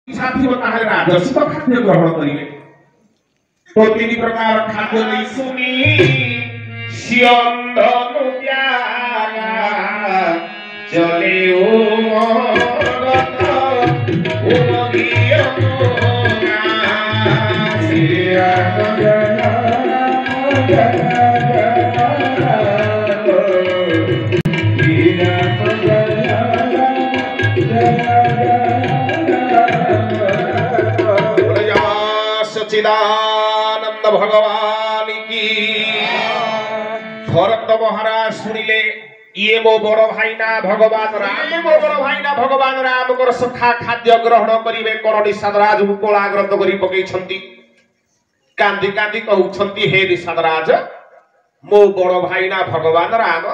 साथी बताहे राजस्व तो खाद्य ग्रहण करिवे तो तीन प्रकार खाद्य नहीं सुनी सियंदनु प्यारा चले ओ मरत उमगियनु सिया सच्चिदानंद भगवान की। भरत महाराज सुनिले ये मो बड़ भाई ना भगवान राम मो बड़ भाई ना भगवान राम कर सखा खाद्य ग्रहण करिवे कोन निषादराज कोलाग्रत करि पकई छंती कांदी कांदी कहउछंती हे निषादराज मो बड़ भाई ना भगवान राम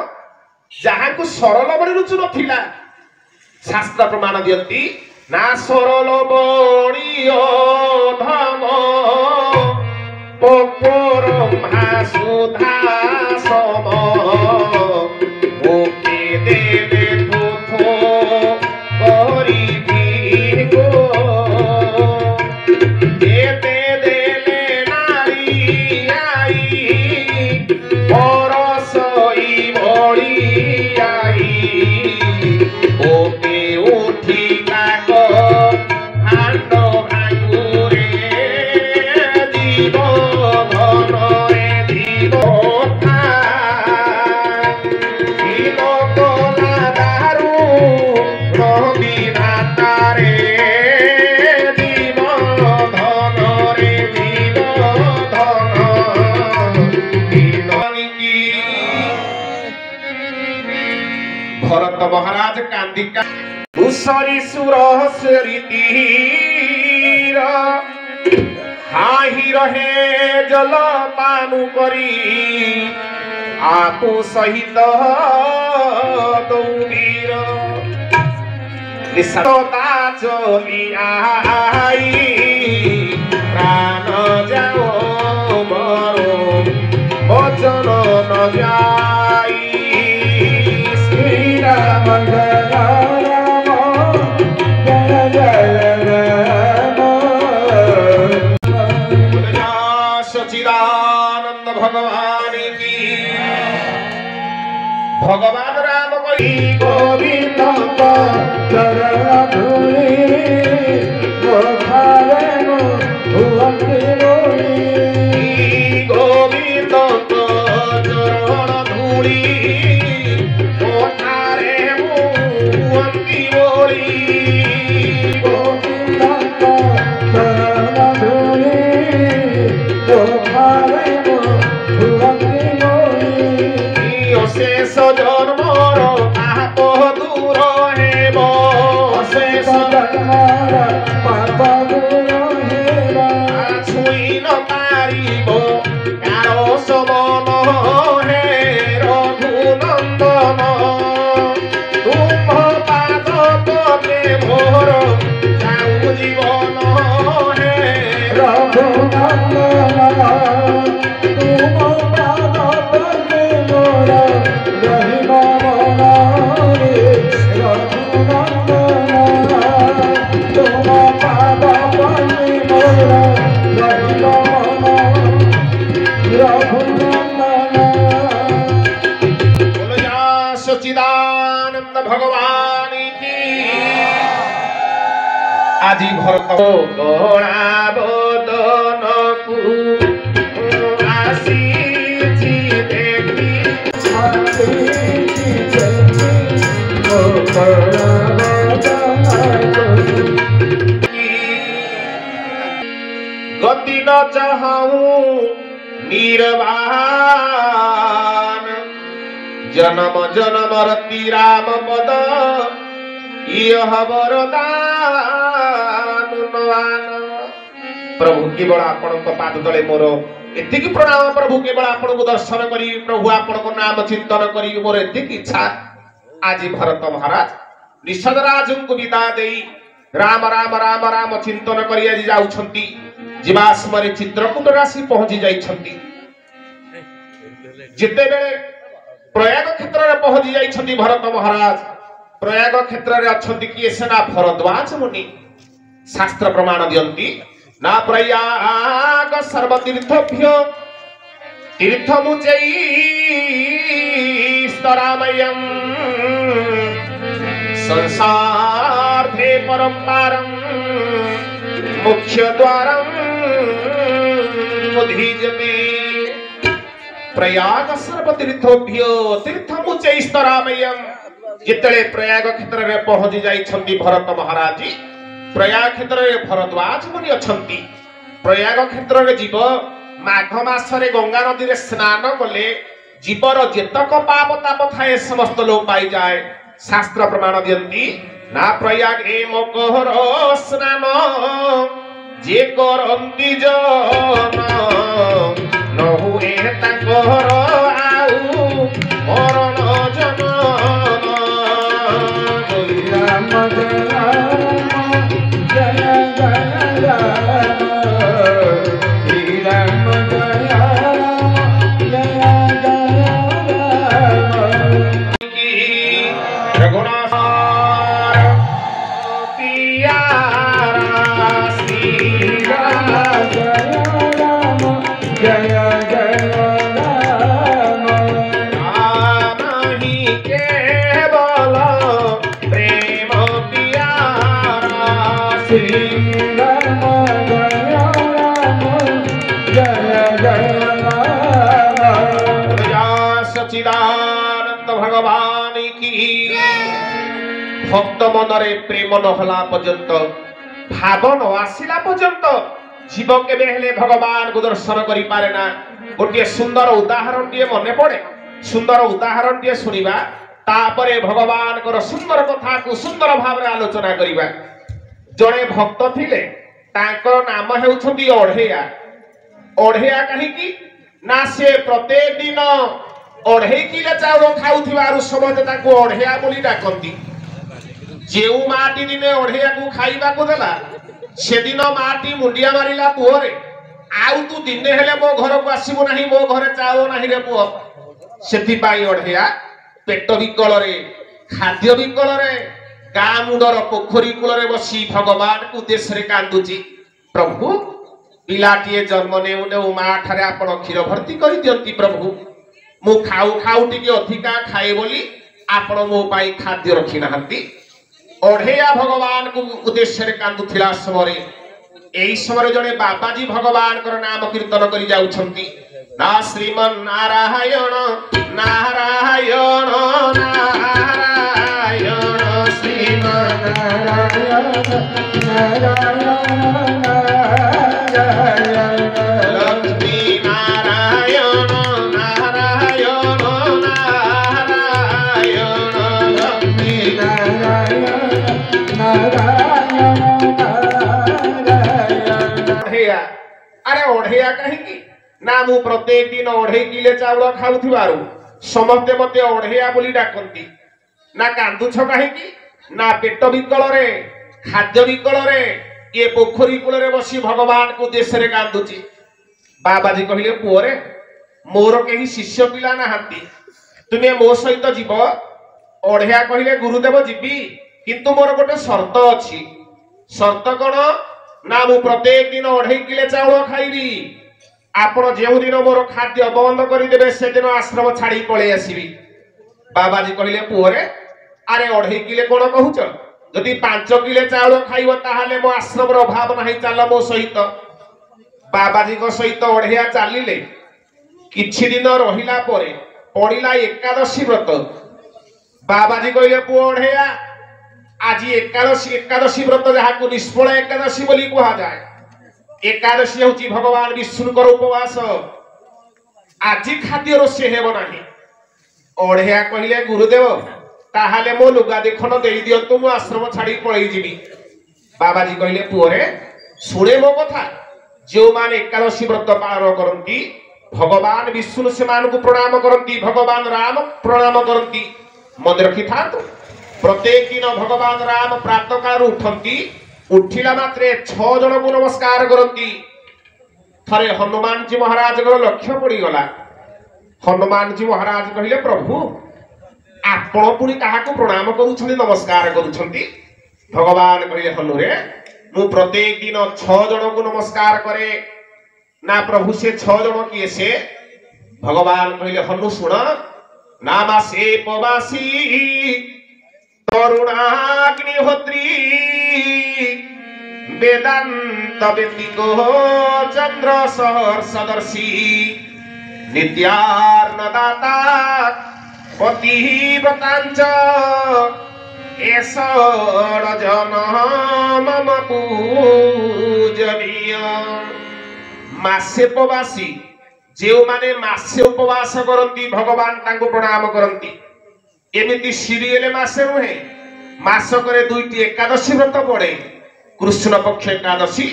जहा को सरल बरे रुचि नथिला शास्त्र प्रमाण दियंती ना सरल बणियो धम पोपर सुधा सम ओके देवे तुथो करी गो जेते देले नारी आई परसई बड़ी आई ओके उठी भरत महाराज कांदिका उसरी सुरसरी तीर हाही रहे जल पानु करी आपु सहित दौड़ीर निसता चली आई प्राण जाओ मरो वचन न जाई राम जय राम जय जय राम सच्चिदानंद भगवान की। भगवान राम कही गोविंद चरण धूलि गोविंद चरण धूलि शेष जन्मर पाप दूर हेब शेष जन्मर पाप दूर हेब छुई न पारिब कार समन हे रघुनंदन तुम पाद पदे मोर जाऊ जीवन हे रघुनंदन तुम पाद पदे मोर सच्चिदानंद भगवान की। आजी भरत गणा बदन को आसी देखी गति न चाहूं निर्वाण जन्म जन्म रति राम पद यह वरदान प्रभु केवल आपण पाद तले मोर एतिक प्रणाम प्रभु केवल आपण को दर्शन करी प्रभु आपण को नाम चिंतन करी मोर एतिक इच्छा। आज भरत महाराज निषादराज को विदा देई राम राम राम राम चिंतन करी आज जाउछंती जीवा समय चित्रकूट राशि पहुंची जाइछंती जिते बेले प्रयाग क्षेत्र में पहुंची जाइछंती भरत महाराज प्रयाग क्षेत्र में अच्छा किए सेना भरद्वाज मुनि शास्त्र प्रमाण दियंती ना प्रयाग सर्वतीर्थभ्यो तीर्थमुचैस्तरामयम् संसार्धे परम्पारं मुख्य द्वारं उद्घीजते प्रयाग सर्वतीर्थभ्यो तीर्थमुचैस्तरामयम् जितले प्रयाग क्षेत्र में पहुंची जाइछंती भरत महाराज जी प्रयाग क्षेत्र में भरद्वाज मुनि अछंती प्रयाग क्षेत्र में जीव माघ मासरे गंगा नदी रे स्नान कले जीवर जेतक पाप ताप थाए समस्त लोग पाई जाए शास्त्र प्रमाण दियंती ना प्रयाग ए मकर स्नान जे करंती जन न हुए ताकर आउ मरण जन भगवान की भक्त मनरे प्रेम नहला पर्यंत भाव न आसिला पर्यंत जीव केबे हेले भगवान को दर्शन करि पारे ना गोटे सुंदर उदाहरण दिए मने पड़े सुंदर उदाहरण दिए सुनिबा तापरे भगवान को सुंदर कथा को सुंदर भाव रे आलोचना करिबा जड़े भक्त थिले तांकर नाम हेउछंती ओढ़ेया ओढ़ेया कहि की ना से प्रत्येक दिन ओढ़े किले चाउल खाउथिबारु समझे ताको ओढ़ेया बोली डाकंती जेउ माटी दिने ओढ़ेया को खाइबा को देला से दिन माटी मुंडिया मारिला पुओरे आउ तू दिने हेले मो घर को आसीबो नाही मो घरे चाउल नाही रे पुओ सेथि पाई ओढ़ेया पेट विकल रे खाद्य विकल रे गा मुंडर पोखरी कूल रे बसी भगवान को उद्देश्य रे कांदुची प्रभु पिलाटिए जन्म नेउ नेउ मा ठारे आपण क्षीर भर्ती करि दियंती प्रभु मु खाऊ खाऊ टिके अधिका खाए बोली आपण मो पाई खाद्य रखी नाहंती ओढ़ेया भगवान को उद्देश्य रे कांदुथिला समरे एई समरे जने बाबाजी भगवान कर नाम कीर्तन करि जाउछंती ना श्रीमन नारायण नारायण नारायण श्रीमन नारायण नारायण लक्ष्मी नारायण नारायण नारायण लक्ष्मी नारायण नारायण ओढ़ेया अरे ओढ़ेया कहीं ना मु प्रत्येक दिन ओढ़े किले चाउल खाउथिबारु समस्ते मते ओढ़ेया बोली डाकंती ना कांदुछ कहीं ना पेट विकल रे खाद्य विकल रे ये पोखरी कूल रे बसी भगवान को उद्देश्य रे कांदुची बाबाजी कहिले पुओरे मोर केही शिष्य पिला नाहांती तुमे मो सहित जीव ओढ़ेया कहिले गुरुदेव जीवी किंतु मोर गोटे शर्त अछि शर्त कोन ना मु प्रत्येक दिन ओढ़े किले चाउल खाइबी आपण जेउ दिन मोर खाद्य बंद करि देबे से दिन आश्रम छाड़ी पळे आसीबी बाबाजी कहिले पुओरे अरे ओढ़े किले कोन कहूच जदि 5 किले चाउल खाइबो ताहाले मो आश्रम रो अभाव नाही चाल मो सहित बाबाजी को सहित ओढ़ेया चालिले किछि दिन रहिला परे पड़िला एकादशी व्रत बाबाजी कहिले पुओ ओढ़ेया आज एकादशी व्रत जहा को निष्फल एकादशी बोली कहा जाए एकादशी होची भगवान विष्णुकर उपवास आज खाद्य रोषे हेब नाही ओढ़ेया कहिले गुरुदेव ताहाले मो लुगा देखन देई दियंतु मो आश्रम छाड़ी पळई जिबी बाबाजी कहिले पुओरे सुने मो कथा जो माने एकादशी व्रत पालन करंती भगवान विष्णु से मान को प्रणाम करंती भगवान राम प्रणाम करंती मन रखी थांतु प्रत्येक दिन भगवान राम प्रातः काल उठंती उठिला मात्रे 6 जन को नमस्कार करंती थरे हनुमान जी महाराज को लक्ष्य पड़ी गला हनुमान जी महाराज कहिले प्रभु आपण पुणी काहा को प्रणाम करूछनी नमस्कार करूछंती भगवान कहिले हनु रे मु प्रत्येक दिन 6 जन को नमस्कार करे ना प्रभु से 6 जन किए से भगवान कहले हनु सुन नामा से पवासी तरुणाग्निहोत्री वेदांत व्यतिको चंद्र सहर्षदर्शी नित्यार्णदाता पतिव्रतांच एषड जन मम पूजनीय मासे उपवासी जो माने मासे उपवास करती भगवान तांको प्रणाम करती एमिति सीरियल मासे नुहे मासकरे दुईटी एकादशी व्रत पड़े कृष्ण पक्ष एकादशी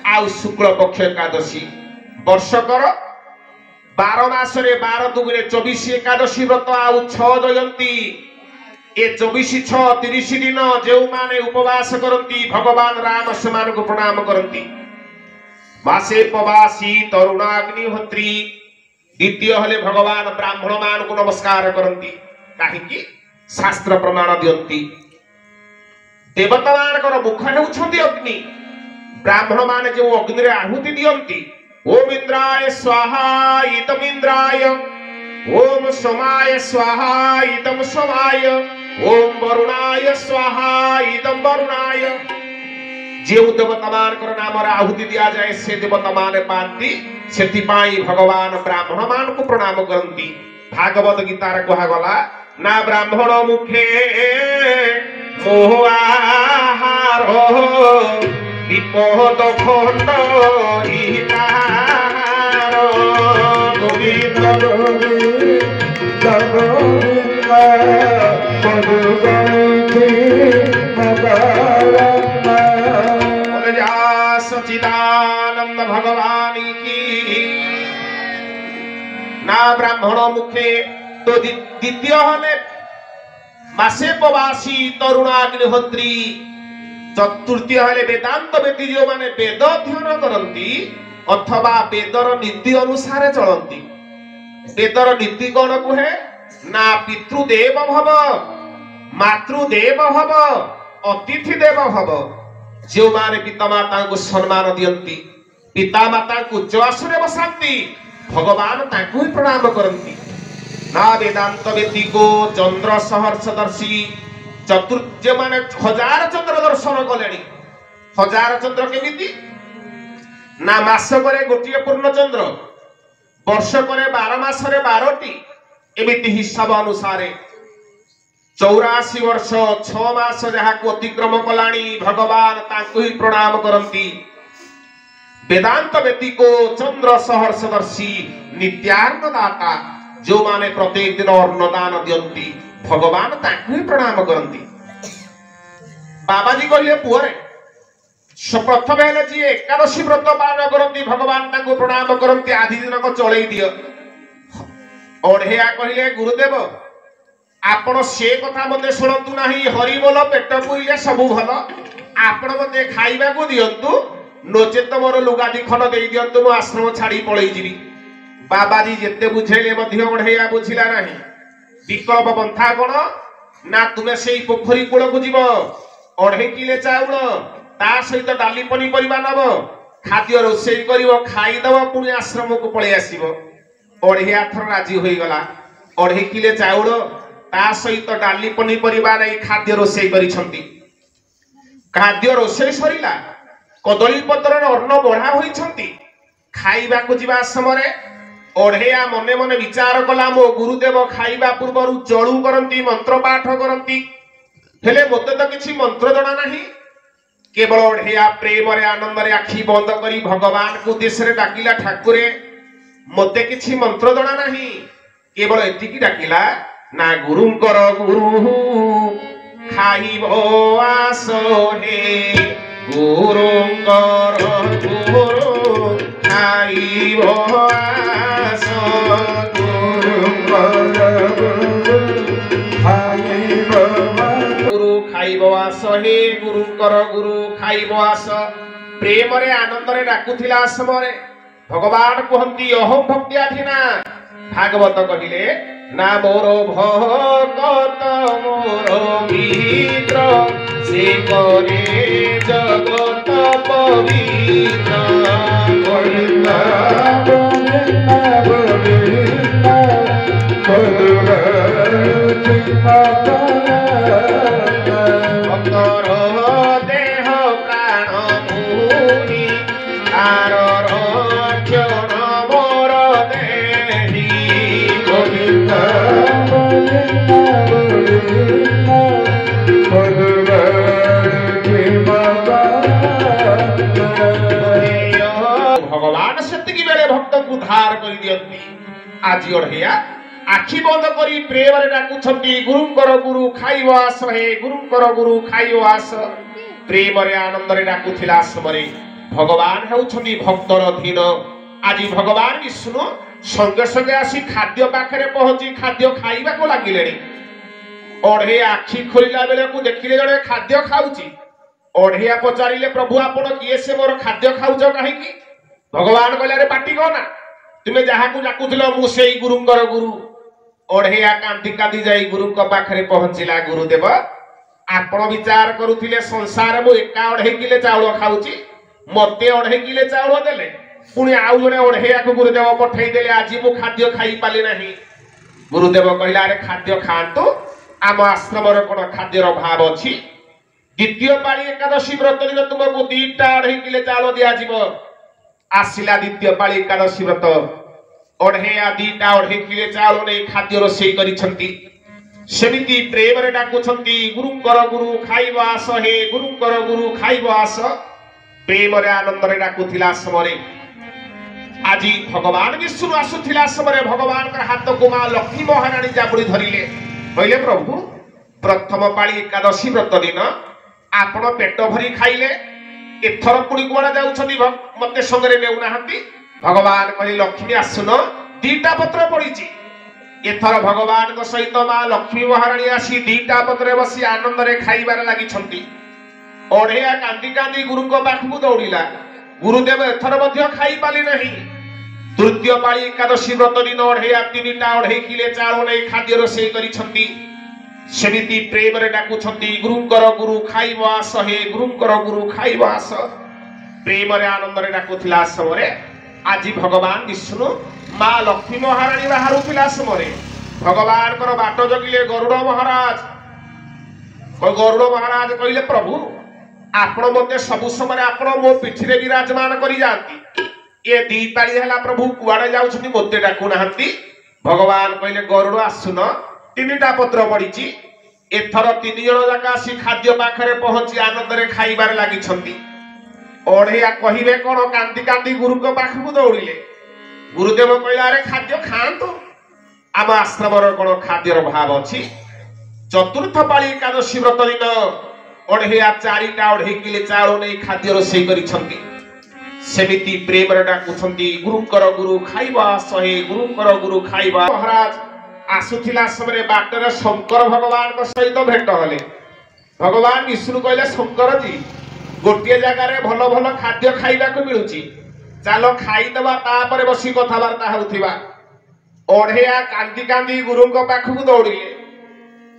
आउ शुक्ल पक्ष एकादशी वर्षकर 12 मासरे 12 दुगुणे 24 एकादशी व्रत आउ 6 जयंती ए 24 6 30 दिन जो माने उपवास करती भगवान राम समान को प्रणाम करती मासे पवासी तरुणाग्निहोत्री द्वितीय हले भगवान ब्राह्मण मान को नमस्कार करती कहीं शास्त्र प्रमाण दियंती देवता मानकर मुख हेउछंती अग्नि ब्राह्मण माने जो अग्नि रे आहुति दियंती ओम इंद्राय स्वाहा इदम इंद्राय ओम सोमाय स्वाहा इदम सोमाय ओम वरुणाय स्वाहा इदम वरुणाय जो देवता मानकर नाम आहुति दिया जाए से देवता माने पाती सेति पाई भगवान ब्राह्मण मान को प्रणाम करती भागवत गीता रे कहा गला ना ब्राह्मण मुखे मोहार विपद खंड हितार गोविंद सचिदानंद भगवान की ना ब्राह्मण मुखे तो द्वितीय हले मासे पवासी तरुणाग्निहोत्री चतुर्थी हले वेदांत व्यक्ति जो माने वेद अध्ययन करती अथवा वेदर नीति अनुसार चलती वेदर नीति कौन कहे ना पितृदेव भव मातृदेव भव अतिथि देव भव जो माने पितामाता को सम्मान दियंती पितामाता को उच्च आसने बसाती भगवान ताको ही प्रणाम करती ना वेदांत व्यतिको चंद्र सहर्षदर्शी चतुर्थ माने 1000 चंद्र दर्शन कलेनी 1000 चंद्र केमिति ना मास करे गोटिए पूर्ण चंद्र वर्ष करे 12 मासरे 12टी एमिति हिसाब अनुसार 84 वर्ष 6 मास जहा को अतिक्रम कलानी भगवान ताको ही प्रणाम करती वेदांत व्यतिको चंद्र सहर्षदर्शी नित्यार्णदाता जो माने प्रत्येक दिन अन्नदान दियंती भगवान ताको ही प्रणाम करती बाबाजी कहले पुअरे प्रथम हेले जी एकादशी व्रत पालन करती भगवान ताको प्रणाम करती आधि दिन को चलई दियो ओढ़ेया कहले गुरुदेव आपण से कथा मते सुनतु नाही हरि बोल पेट पुइले सब भल आपण मते खाइबा को दियंतु नोचेत मोर लुगा दी खन देई दियंतु मो आश्रम छाड़ी पळई जीवी बाबाजी जेते बुझेले मध्य ओढ़ेया बुझिला नाही विकल्प पंथा कोन ना तुमे सेई पोखरी कूल को जीव 2.5 किलो चाउल ता सहित डाली पनी परिबा नब खाद्य रोषेई करिवो खाई दब पुणी आश्रम को पळे आसीबो ओढ़ेया थर राजी होई गला 2.5 किलो चाउल ता सहित डाली पनी परिबा नै खाद्य रोषेई करिसंती खाद्य रोषेई सरिला कदली पत्र अन्न बढ़ा होइछंती खाइबा को जीवा समय ओढ़ेया मने मने विचार कला मो गुरुदेव खाइबा पूर्व जड़ू करती मंत्र पाठ करती हेले मते तो किसी मंत्र जना नहीं केवल ओढ़ेया प्रेम रे आनंद रे आखि बंद करी भगवान को उद्देश्य रे डाकिला ठाकुरे मते किसी मंत्र जना नहीं केवल एतिकी डाकिला ना गुरुंकर गुरु खाइबो आसो हे गुरुंकर गुरु खाइबो आसो गुरु खाइबो आसो हे गुरुंकर गुरु खाइबो आसो प्रेम रे आनंद रे डाकुथिला समय भगवान कहंती अहम भक्त्याधीना भागवत कहिले ना मोर भगत मोर मित्र से करे जगत ପବିତ୍ର ଗୋବିନ୍ଦ ଭକ୍ତର ଦେହ ପ୍ରାଣ ମୁନି ତାର ରକ୍ଷଣ ମୋର ଦେହି ଗୋବିନ୍ଦ ଭଗବାନ ସେତିକି ବେଳେ ଭକ୍ତଙ୍କୁ ଧାର କରିଦିଅନ୍ତି। ଆଜି ଅଢେୟା ଆଖି ବନ୍ଦ କରି ପ୍ରେମରେ ଡାକୁଛନ୍ତି ଗୁରୁଙ୍କର ଗୁରୁ ଖାଇବ ଆସ ହେ ଗୁରୁଙ୍କର ଗୁରୁ ଖାଇବ ଆସ। ପ୍ରେମରେ ଆନନ୍ଦରେ ଡାକୁଥିଲା ସମୟରେ ଭଗବାନ ହେଉଛନ୍ତି ଭକ୍ତର ଧୀନ। ଆଜି ଭଗବାନ ବିଷ୍ଣୁ ସଙ୍ଗେ ସଙ୍ଗେ ଆସି ଖାଦ୍ୟ ପାଖରେ ପହଞ୍ଚି ଖାଦ୍ୟ ଖାଇବାକୁ ଲାଗିଲେଣି। ଅଢେୟା ଆଖି ଖୋଲିଲା ବେଳକୁ ଦେଖିଲେ ଜଣେ ଖାଦ୍ୟ ଖାଉଛି। ଅଢେୟା ପଚାରିଲେ ପ୍ରଭୁ ଆପଣ କିଏ ସେ ମୋର ଖାଦ୍ୟ ଖାଉଛ କାହିଁକି? ଭଗବାନ କହିଲେ ଆରେ ପାଟି କହନା, ତୁମେ ଯାହାକୁ ଡାକୁଥିଲ ମୁଁ ସେଇ ଗୁରୁଙ୍କର ଗୁରୁ। ଅଢେୟା କାନ୍ଦି କାନ୍ଦି ଯାଇ ଗୁରୁଙ୍କ ପାଖରେ ପହଞ୍ଚିଲା। ଗୁରୁଦେବ ଆପଣ ବିଚାର କରୁଥିଲେ ସଂସାରରେ ମୁଁ ଏକା 2.5 କିଲୋ ଚାଉଳ ଖାଉଛି, ମତେ 2.5 କିଲୋ ଚାଉଳ ଦେଲେ, ପୁଣି ଆଉ ଜଣେ ଅଢେୟାକୁ ଗୁରୁଦେବ ପଠେଇ ଦେଲେ, ଆଜି ମୁଁ ଖାଦ୍ୟ ଖାଇ ପାରିଲି ନାହିଁ। ଗୁରୁଦେବ କହିଲା ଆରେ ଖାଦ୍ୟ ଖାଆନ୍ତୁ, ଆମ ଆଶ୍ରମରେ କଣ ଖାଦ୍ୟର ଅଭାବ ଅଛି? ଦ୍ୱିତୀୟ ପାଳି ଏକାଦଶୀ ବ୍ରତ ଦିନ ତୁମକୁ 2ଟା 2.5 କିଲୋ ଚାଉଳ ଦିଆଯିବ। ଆସିଲା ଦ୍ୱିତୀୟ ପାଳି ଏକାଦଶୀ ବ୍ରତ, ଅଢେୟା 2ଟା 2.5 କିଲୋ ଚାଉଳ ନେଇ ଖାଦ୍ୟ ରୋଷେଇ କରିଛନ୍ତି। ସେମିତି ପ୍ରେମରେ ଡାକୁଛନ୍ତି ଗୁରୁଙ୍କର ଗୁରୁ ଖାଇବ ଆସ ହେ ଗୁରୁଙ୍କର ଗୁରୁ ଖାଇବ ଆସ। ପ୍ରେମରେ ଆନନ୍ଦରେ ଡାକୁଥିଲା ସମୟରେ ଆଜି ଭଗବାନ ବିଷ୍ଣୁ ଆସୁଥିଲା ସମୟରେ ଭଗବାନଙ୍କର ହାତକୁ ମା ଲକ୍ଷ୍ମୀ ମହାରାଣୀ ଜାବୁଡ଼ି ଧରିଲେ। କହିଲେ ପ୍ରଭୁ ପ୍ରଥମ ପାଳି ଏକାଦଶୀ ବ୍ରତ ଦିନ ଆପଣ ପେଟ ଭରି ଖାଇଲେ, ଏଥର ପୁଣି କୁଆଡେ ଯାଉଛନ୍ତି ମତେ ସଙ୍ଗରେ ନେଉନାହାନ୍ତି? ଭଗବାନ କହିଲେ ଲକ୍ଷ୍ମୀ ଆସୁନ, 2ଟା ପତ୍ର ପଡିଛି। ଏଥର ଭଗବାନଙ୍କ ସହିତ ମା ଲକ୍ଷ୍ମୀ ମହାରାଣୀ ଆସି 2ଟା ପତ୍ରରେ ବସି ଆନନ୍ଦରେ ଖାଇବାରେ ଲାଗିଛନ୍ତି। ଅଢେୟା କାନ୍ଦି କାନ୍ଦି ଗୁରୁଙ୍କ ପାଖକୁ ଦୌଡ଼ିଲା। ଗୁରୁଦେବ ଏଥର ମଧ୍ୟ ଖାଇପାରିଲି ନାହିଁ। ତୃତୀୟ ପାଳି ଏକାଦଶୀ ବ୍ରତ ଦିନ ଅଢେୟା 3ଟା 2.5 କିଲୋ ଚାଉଳ ନେଇ ଖାଦ୍ୟ ରୋଷେଇ କରିଛନ୍ତି। ସେମିତି ପ୍ରେମରେ ଡାକୁଛନ୍ତି ଗୁରୁଙ୍କର ଗୁରୁ ଖାଇବ ଆସ ହେ ଗୁରୁଙ୍କର ଗୁରୁ ଖାଇବ ଆସ। ପ୍ରେମରେ ଆନନ୍ଦରେ ଡାକୁଥିଲା ସମୟରେ ଆଜି ଭଗବାନ ବିଷ୍ଣୁ ମା ଲକ୍ଷ୍ମୀ ମହାରାଣୀ ବାହାରୁଥିଲା ସମୟରେ ଭଗବାନଙ୍କର ବାଟ ଜଗିଲେ ଗରୁଡ ମହାରାଜ। ଗରୁଡ ମହାରାଜ କହିଲେ ପ୍ରଭୁ ଆପଣ ମତେ ସବୁ ସମୟରେ ଆପଣ ମୋ ପିଠିରେ ବିରାଜମାନ କରି ଯାଆନ୍ତି, ଏ 2 ପାଳି ହେଲା ପ୍ରଭୁ କୁଆଡେ ଯାଉଛନ୍ତି ମତେ ଡାକୁନାହାନ୍ତି? ଭଗବାନ କହିଲେ ଗରୁଡ ଆସୁନ, 3ଟା ପତ୍ର ପଡିଛି। ଏଥର 3 ଜଣ ଯାକ ଆସି ଖାଦ୍ୟ ପାଖରେ ପହଞ୍ଚି ଆନନ୍ଦରେ ଖାଇବାରେ ଲାଗିଛନ୍ତି। ଅଢେୟା କହିବେ କଣ, କାନ୍ଦି କାନ୍ଦି ଗୁରୁଙ୍କ ପାଖକୁ ଦୌଡ଼ିଲେ। ଗୁରୁଦେବ କହିଲେ ଆରେ ଖାଦ୍ୟ ଖାଆନ୍ତୁ, ଆମ ଆଶ୍ରମର କଣ ଖାଦ୍ୟର ଅଭାବ ଅଛି? ଚତୁର୍ଥ ପାଳି ଏକାଦଶୀ ବ୍ରତ ଦିନ ଅଢେୟା 4ଟା 2.5 କିଲୋ ଚାଉଳ ନେଇ ଖାଦ୍ୟ ରୋଷେଇ କରିଛନ୍ତି। ସେମିତି ପ୍ରେମରେ ଡାକୁଛନ୍ତି ଗୁରୁଙ୍କର ଗୁରୁ ଖାଇବ ଆସ ହେ ଗୁରୁଙ୍କର ଗୁରୁ ଖାଇବ। ମହାରାଜ ଆସୁଥିଲା ସମୟରେ ବାଟରେ ଶଙ୍କର ଭଗବାନଙ୍କ ସହିତ ଭେଟ ହେଲେ। ଭଗବାନ ବିଷ୍ଣୁ କହିଲେ ଶଙ୍କରଜୀ ଗୋଟିଏ ଜାଗାରେ ଭଲ ଭଲ ଖାଦ୍ୟ ଖାଇବାକୁ ମିଳୁଛି, ଚାଲ ଖାଇଦବା ତାପରେ ବସି କଥାବାର୍ତ୍ତା ହେଉଥିବା। ଅଢେୟା କାନ୍ଦି କାନ୍ଦି ଗୁରୁଙ୍କ ପାଖକୁ ଦୌଡ଼ିଲେ।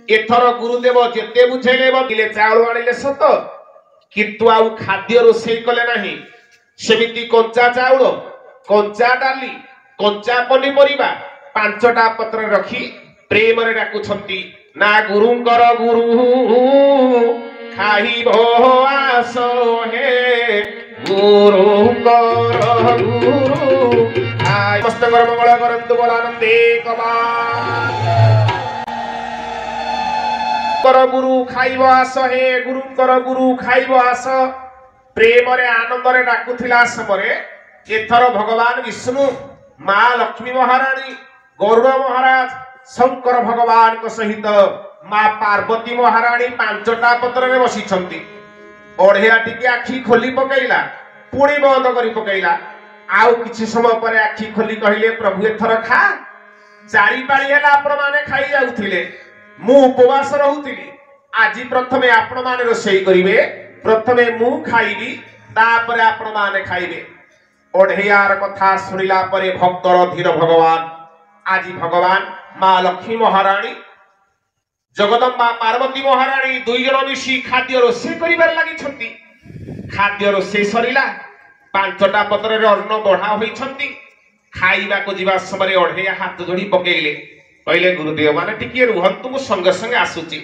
ଏଥର ଗୁରୁଦେବ ଯେତେ ବୁଝେଇଲେ ବଦିଲେ ଚାଉଳ ଆଣିଲେ ସତ, କିନ୍ତୁ ଆଉ ଖାଦ୍ୟ ରୋଷେଇ କଲେ ନାହିଁ। ସେମିତି କଞ୍ଚା ଚାଉଳ, କଞ୍ଚା ଡାଲି, କଞ୍ଚା ପନିପରିବା 5ଟା ପତ୍ରରେ ରଖି ପ୍ରେମରେ ଡାକୁଛନ୍ତି ନା ଗୁରୁଙ୍କର ଗୁରୁ ଖାଇବ ଆସ ହେ ଗୁରୁଙ୍କର ଗୁରୁ। ସମସ୍ତଙ୍କର ମଙ୍ଗଳ କରନ୍ତୁ ବଳାନନ୍ଦେ ଗୁରୁଙ୍କର ଗୁରୁ ଖାଇବ ଆସ ହେ ଗୁରୁଙ୍କର ଗୁରୁ ଖାଇବ ଆସ। ପ୍ରେମରେ ଆନନ୍ଦରେ ଡାକୁଥିଲା ସମୟରେ ଏଥର ଭଗବାନ ବିଷ୍ଣୁ ମା ଲକ୍ଷ୍ମୀ ମହାରାଣୀ ଗରୁଡ ମହାରାଜ ଶଙ୍କର ଭଗବାନଙ୍କ ସହିତ ମା ପାର୍ବତୀ ମହାରାଣୀ 5ଟା ପତ୍ରରେ ବସିଛନ୍ତି। ଅଢେୟା ଟିକେ ଆଖି ଖୋଲି ପକେଇଲା, ପୁଣି ବନ୍ଦ କରି ପକେଇଲା। ଆଉ କିଛି ସମୟ ପରେ ଆଖି ଖୋଲି କହିଲେ ପ୍ରଭୁ ଏଥର ଖା, 4 ପାଳି ହେଲା ଆପଣ ମାନେ ଖାଇ ଯାଉଥିଲେ, ମୁଁ ଉପବାସ ରହୁଥିଲି, ଆଜି ପ୍ରଥମେ ଆପଣ ମାନେ ରୋଷେଇ କରିବେ, ପ୍ରଥମେ ମୁଁ ଖାଇବି ତାପରେ ଆପଣ ମାନେ ଖାଇବେ। ଅଢେୟାର କଥା ଶୁଣିଲା ପରେ ଭକ୍ତର ଧୀର ଭଗବାନ ଆଜି ଭଗବାନ ମା ଲକ୍ଷ୍ମୀ ମହାରାଣୀ ଜଗଦମ୍ବା ପାର୍ବତୀ ମହାରାଣୀ 2 ଜଣ ମିଶି ଖାଦ୍ୟ ରୋଷେଇ କରିବାରେ ଲାଗିଛନ୍ତି। खाद्य रोषे सरिला पांचटा पत्र अन्न बढ़ा होइछंती खाइबा को जीवा समय अढ़ेया हाथ जोड़ी पकेइले कहले गुरुदेव माने टिके रुहंतु मु संगे संगे आसुची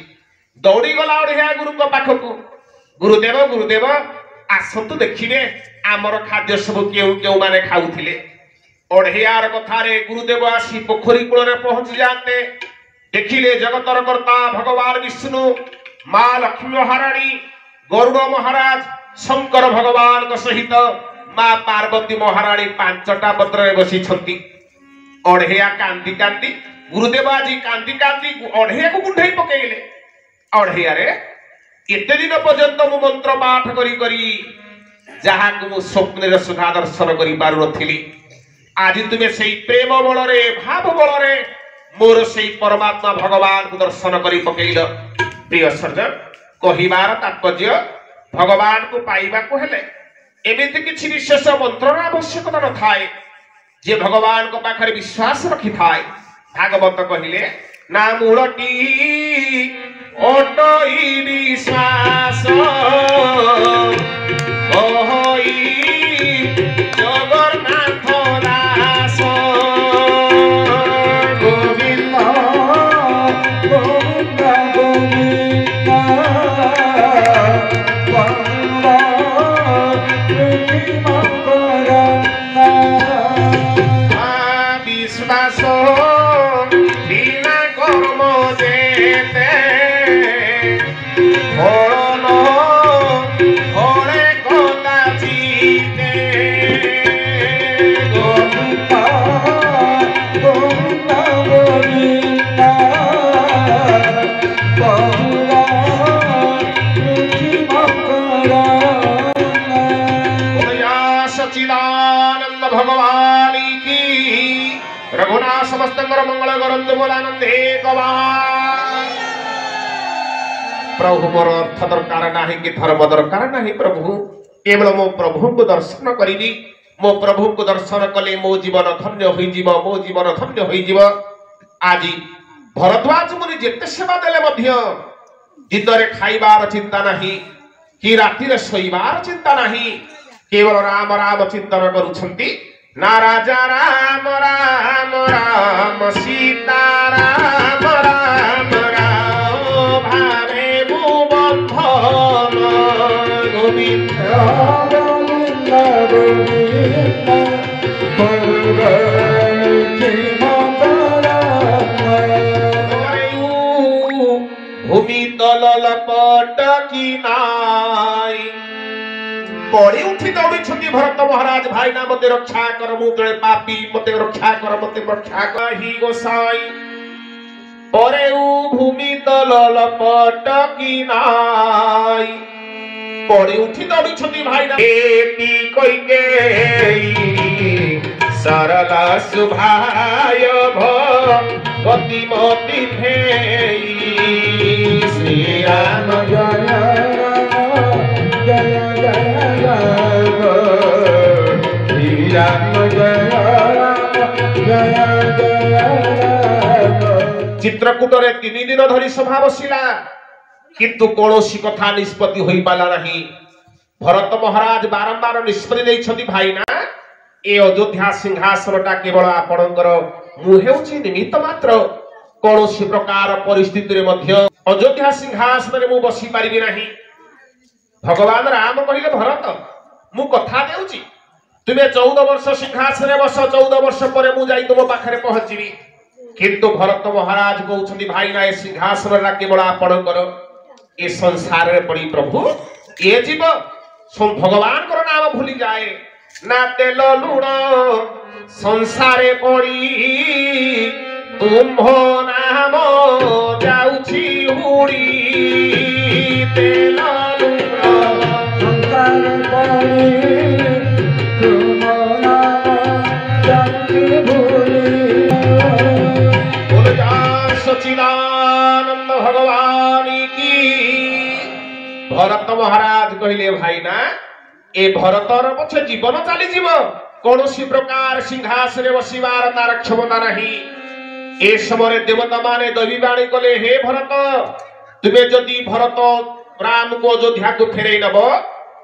दौड़ी गला अढ़ेया गुरु को पाखकु गुरुदेव गुरुदेव आसतु देखिबे आमर खाद्य सब केउ केउ माने खाउथिले अढ़ेयार कथारे गुरुदेव आसी पोखरी कूल रे पहुंच जाते देखिले जगतर कर्ता भगवान विष्णु मां लक्ष्मी महारानी गरुड़ महाराज शंकर भगवान सहित मां पार्वती महारानी पांचटा पत्र बसी अढ़ेया कांदी कांदी गुरुदेव आज कांदी कांदी अढ़ेया को गुंढाई पकेइले अढ़ेया रे एते दिन पर्यंत मु मंत्र पाठ करी करी जहा को मु स्वप्न सुधा दर्शन करी पारु नथिली आज तुमे सेई प्रेम बल रे भाव बल रे मोर सेई परमात्मा भगवान को दर्शन करी पकेइल प्रिय सर्जन कहिबार तात्पर्य भगवान को पाइबा को हेले एमिति किछि विशेष मंत्रर आवश्यकता न थाए जे भगवान को पाखरे विश्वास रखि थाए भागवत कहिले ना मूलटी ओटई विश्वास ओहई जगन्नाथ दास गोविंद गोविंद विश्वास बिना कर्म देते भगवान की रघुनाथ समस्त मंगल करंतु बोलानंदे प्रभु मोर अर्थ दरकार नहीं कि धर्म दरकार नहीं प्रभु केवल मो प्रभु को दर्शन करी मो प्रभु को दर्शन कले मो जीवन धन्य हो मो जीवन धन्य हो आज भरद्वाज मुनि जेते सेवा देले मध्य दिदरे खाइबार चिंता नहीं कि राति शोइबार चिंता नहीं केवल राम राम चिंतन करुछंती ना राजा राम राम राम सीता राम राम राम भावे बंधन गोविंद गोविंद भूमि तल लपट की नाई पड़ी उठी दौड़ी भरत महाराज भाई ना मते रक्षा कर मु जड़े पापी मते रक्षा कर ही गोसाई परे भूमि तल लपट की नाई पड़ी उठी दौड़ी भाई ना एती कोई के सरला सुभाय भगति मति भेई श्री राम चित्रकूटरे 3 दिन धरी सभा बसिला किंतु कौनसी कथा निष्पत्ति होई पाला नहीं भरत महाराज बारंबार निष्पत्ति देइछथि भाई ना ए अयोध्या सिंहासनटा केवल आपणकर मु हेउछि निमित्त मात्र कौनसी प्रकार परिस्थिति रे मध्य अयोध्या सिंहासन रे मु बसी पारिबि नहीं भगवान राम कहले भरत मु कथा देउछि तुमे 14 वर्ष सिंहासन रे बस 14 वर्ष पर मु जाई तुम पाखरे पहुंचीबी किंतु भरत महाराज कहउछथि भाई ना ए सिंहासन रा केवल आपणकर ए संसार रे पड़ी प्रभु ए जीव भगवान कर नाम भूली जाए ना तेल लुण संसारे पड़ी तुम्भ नाम जाउछि उड़ी तेल लुण संसार पड़ी तुम नाम जाउछि भूली बोल जा सच्चिदानंद भगवान की भरत महाराज कहले भाई ना ए भरतर पछे जीवन चली जीव कौनसी प्रकार सिंहासन बसिबार तार क्षमता नहीं ए समय देवता माने दैवीवाणी कले हे भरत तुमे जदि भरत राम को अयोध्या को फेरई नब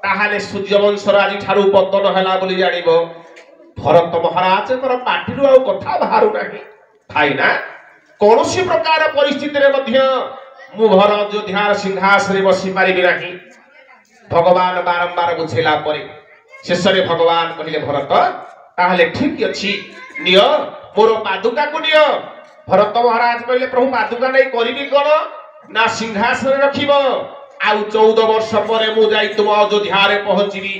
ताहाले सूर्यवंशर आज ठारू पतन हला बोली जानिबो भरत महाराजकर पाटिरु आ कथा बाहरु नाही भाईना कोनोसी प्रकार परिस्थिति रे मध्य मु भरत अयोध्यार सिंहासन रे बसी पारिबि नाही भगवान बारंबार बुझेला परे शेष रे भगवान कहिले भरत ताहाले ठीक अछि निय मोर पादुका को निय भरत महाराज कहले प्रभु पादुका नै करिबि कोन ना सिंहासन रखिबो आउ 14 वर्ष परे मु जाई तुम अयोध्या रे पहुंचीबी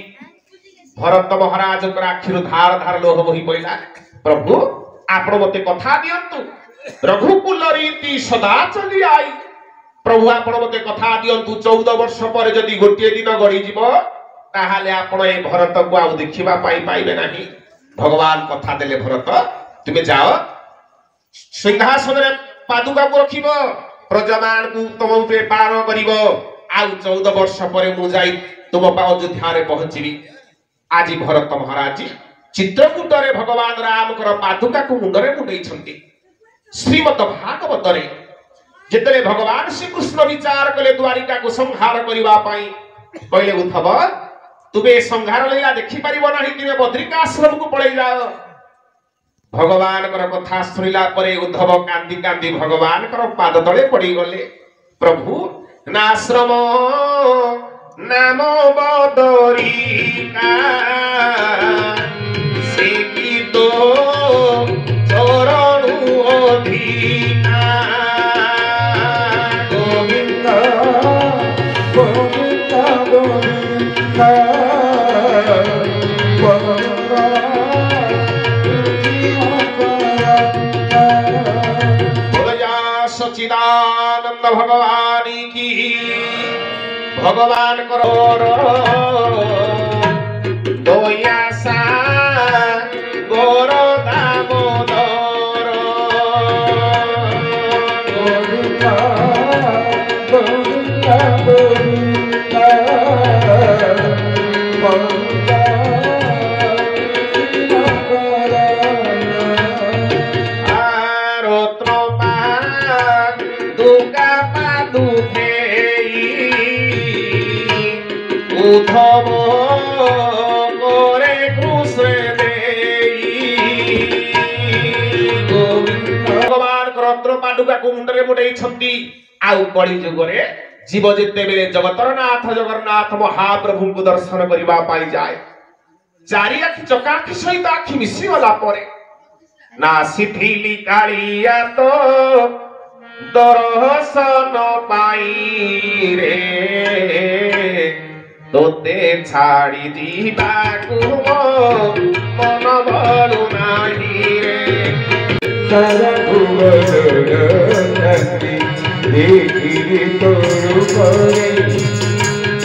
भरत महाराज कर आखिरु धार धार लोह बही पइला प्रभु आपण मते कथा दियंतु रघुकुल रीति सदा चली आई प्रभु आपण मते कथा दियंतु 14 वर्ष परे जदी गोटे दिन गडी जीवो ताहाले आपण ए भरत को आउ देखिबा पाइबे नाही भगवान कथा देले भरत तुमे जाओ सिंहासन रे पादुका को रखिबो प्रजमान को तुम उपरे पालन करिवो आउ 14 वर्ष परे मु जाई तुम अयोध्या रे पहुंचीबी आज भरत महाराज चित्रकूट रे भगवान राम कर पादुका को मुंडरे मुंडई छंती श्रीमद भागवत रे जेतले भगवान श्री कृष्ण विचार कले द्वारिका को संहार करिवा पाई कहले उद्धव तुबे संहार लीला देखि परिबो नाही तिमे बद्रिकाश्रम को पळै जाओ भगवान कर कथा सुनिला परे उद्धव कांदी कांदी भगवान कर पाद तळे पड़ी गले प्रभु नाश्रम नाम बदरिका से की तो चरणु अधिका गोविंद गोविंद गोविंद सच्चिदानंद भगवान की भगवान करो दोया सा गोर दामोदर गोविंद गोविंद गोविंद उद्धव करे कृष्ण भगवान रत्न पादुका को मुंडरे मुंडई छंती आउ कली जुगरे जीव जेते बेले जगतरनाथ जगन्नाथ महाप्रभु को दर्शन करिबा पाई जाए चारि आखि चकाखि सहित आखि मिसी गला परे ना सिथिली कालिया तो दर्शन पाई रे तोते छाड़ी दीबाकु मन भरु नाही रे सारा भुवन नंदी देखि तोर परे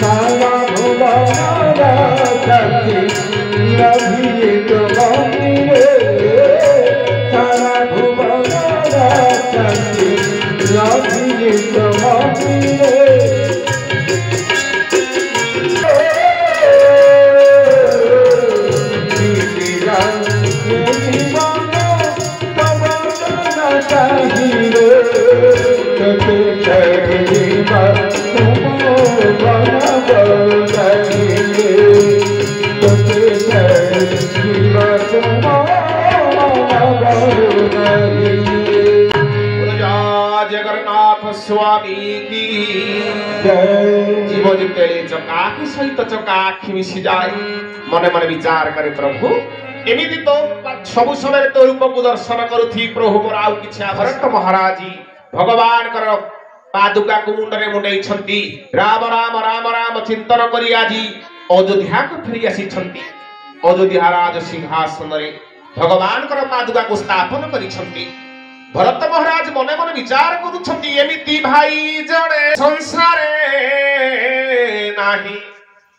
सारा भुवन नंदी नभी तो मंदिरे सारा भुवन नंदी नभी तो मंदिरे जगन्नाथ स्वामी की जय जीव जितेले चकाखि सहित चकाखि मिसी जाए मने मने विचार करे प्रभु एमिति तो सब समय तो रूप को दर्शन करुथी प्रभु मोर आउ किछि भरत महाराज भगवान कर पादुका को मुंडरे मुंडई छंती राम राम राम राम चिंतन करी आजी अयोध्या को फेरी आसी छंती अयोध्या राज सिंहासन रे भगवान कर पादुका को स्थापन करी छंती भरत महाराज मने मने विचार करुछंती एमिति भाई जणे संसारे नाही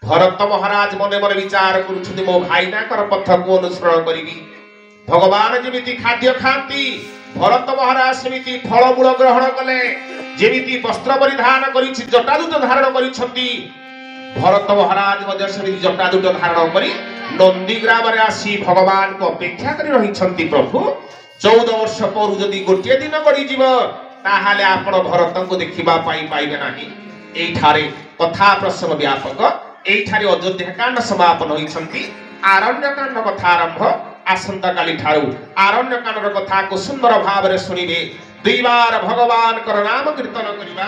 भरत महाराज मने मने विचार करुछंती मो भाई ना कर पथ को अनुसरण करिबी भगवान जेमिति खाद्य खांती भरत महाराज सेमिति फल मूल ग्रहण कले जेमिति वस्त्र परिधान करि जटादूत धारण करिछंती भरत महाराज मध्य सेमिति जटादूत धारण करी नंदी ग्राम रे आसी भगवान को अपेक्षा करि रहिछंती प्रभु 14 वर्ष पर जदि गोटे दिन गड़ी जीव ताहाले आपण भरत को देखिबा पाई पाइबे नाही एई ठारे कथा प्रसंग व्यापक এইঠারে অযোধ্যা কাণ্ড সমাপন হইছন্তি আরণ্য কাণ্ড কথা আরম্ভ আসন্তা কালি ঠারু আরণ্য কাণ্ডর কথাକୁ সুন্দর ভাবে শুনিবে দুইবার ভগবানଙ୍କର নাম কীর্তন করিবা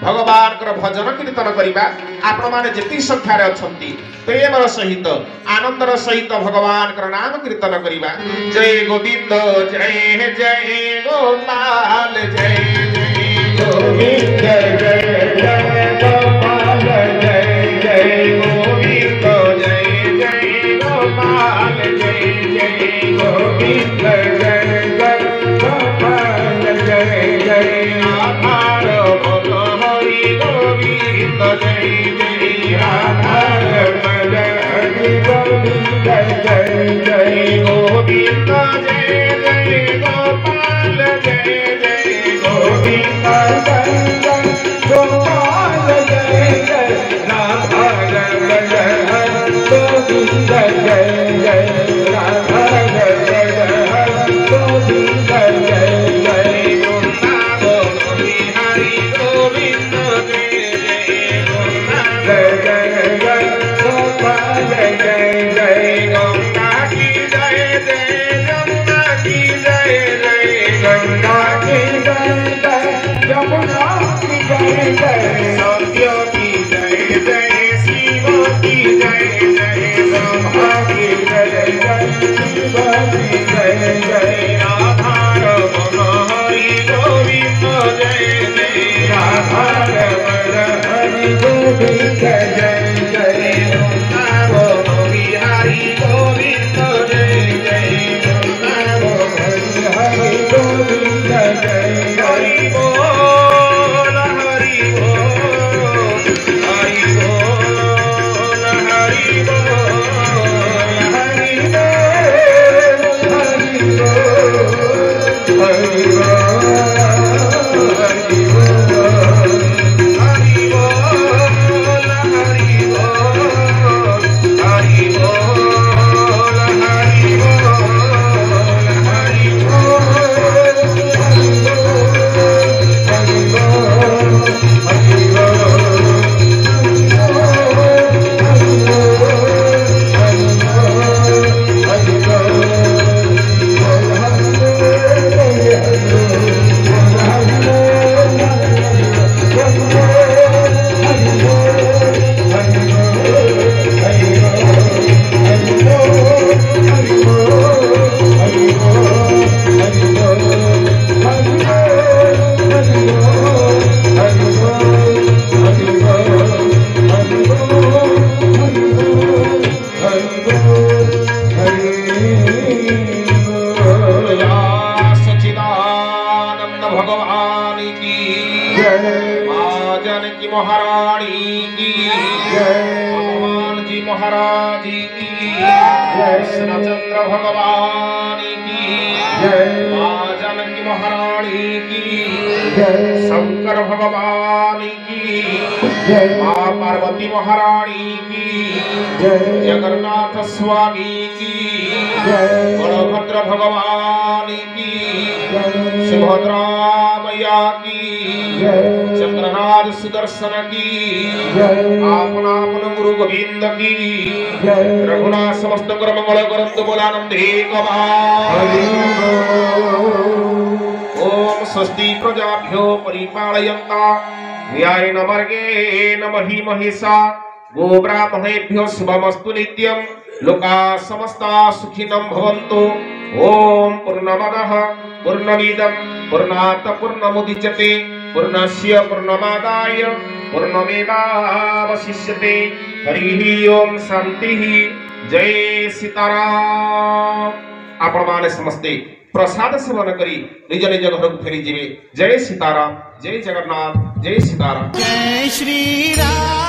ভগবানଙ୍କର ভজন কীর্তন করিবা আপন মানে যেতি সংখ্যারে অছন্তি প্রেমর সহিত আনন্দর সহিত ভগবানଙ୍କର নাম কীর্তন করিবা জয় গোবিন্দ জয় জয় গোপাল জয় জয় গোবিন্দ জয় জয় গোপাল জয় জয় গোবিন্দ জয় জয় গোপাল জয় জয় গোবিন্দ জয় জয় গোপাল জয় জয় আধার ভগ হরি গোবিন্দ জয় জয় আধার ভগ হরি গোবিন্দ জয় জয় গোবিন্দ জয় জয় গোপাল জয় জয় গোবিন্দ জয় জয় গোপাল জয় জয় রাধা জয় জয় গোবিন্দ জয় জয় রাধা জয় জয় গোবিন্দ জয় জয় বৃন্দাবন বিহারী গোবিন্দ জয় জয় জয় জয় গোপাল জয় জয় গঙ্গা কি জয় জয় যমুনা কি জয় জয় গঙ্গা কি জয় জয় যমুনা কি জয় জয় সত্য কি জয় জয় শিব কি জয় জয় ব্রহ্মা কি জয় জয় শিব কি জয় জয় রাধার মনোহরি গোবিন্দ জয় জয় রাধার মনোহরি গোবিন্দ জয় জয় বৃন্দাবন বিহারী গোবিন্দ জয় জয় বৃন্দাবন বিহারী গোবিন্দ জয় হরি বল হরি বল হরি বল হরি বল হরি বল হরি महारानी की भगवान जी महाराज की कृष्णचंद्र भगवान की मां जानकी महारानी की शंकर भगवान की मां पार्वती महारानी की जगन्नाथ स्वामी की बलभद्र भगवान की सुभद्रा मैया की चंद्रनाथ सुदर्शन की आपना आपन गुरु गोविंद की रघुनाथ समस्त कर मंगल करंतु बोलानंदे ओम स्वस्ति प्रजाभ्यो परिपालयन्ता न्यायेन मार्गेण मही महिषा गोब्राह्मणेभ्यो शुभमस्तु नित्यं लोका समस्ता सुखिनं भवन्तु ओम पूर्णमदः पूर्णमिदं पूर्णात् पूर्णमुदच्यते पूर्णस्य पूर्णमादाय पूर्णमेवावशिष्यते हरि ओम शांति जय सीताराम। आपण माने समस्ते प्रसाद सेवन करी निज निज घर को फेरी जीवे। जय सीताराम, जय जगन्नाथ, जय सीताराम, जय श्री राम।